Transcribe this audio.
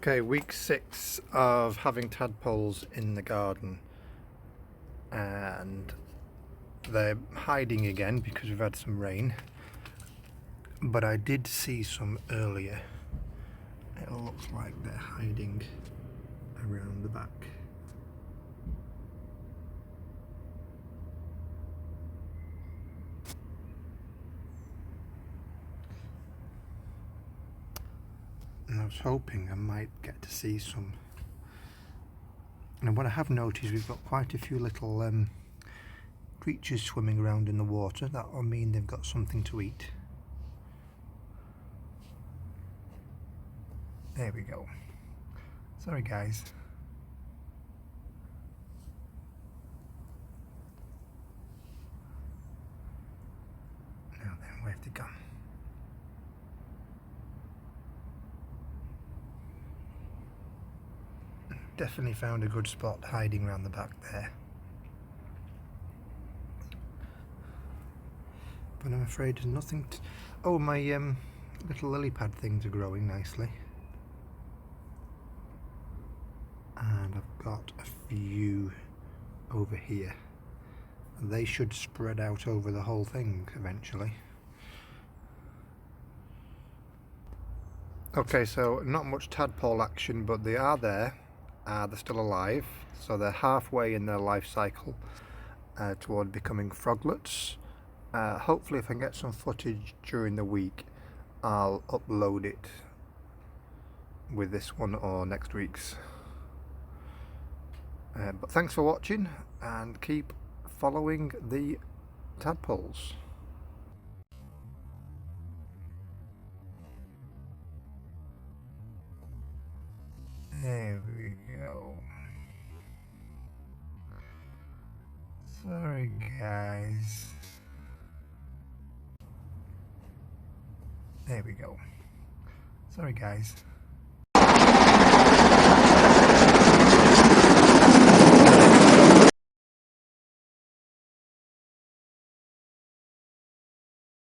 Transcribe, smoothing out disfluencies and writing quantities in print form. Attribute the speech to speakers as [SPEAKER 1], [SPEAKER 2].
[SPEAKER 1] Okay, week 6 of having tadpoles in the garden, and they're hiding again because we've had some rain, but I did see some earlier. It looks like they're hiding around the back. And I was hoping I might get to see some. And what I have noticed, we've got quite a few little creatures swimming around in the water. That will mean they've got something to eat. There we go. Sorry guys. Now then, where've they gone? Definitely found a good spot hiding around the back there. But I'm afraid there's nothing to... Oh, my little lily pad things are growing nicely. And I've got a few over here. They should spread out over the whole thing eventually. Okay, so not much tadpole action, but they are there. They're still alive, so they're halfway in their life cycle toward becoming froglets. Hopefully if I can get some footage during the week, I'll upload it with this one or next week's. But thanks for watching, and keep following the tadpoles. There we go. Sorry guys. There we go. Sorry guys.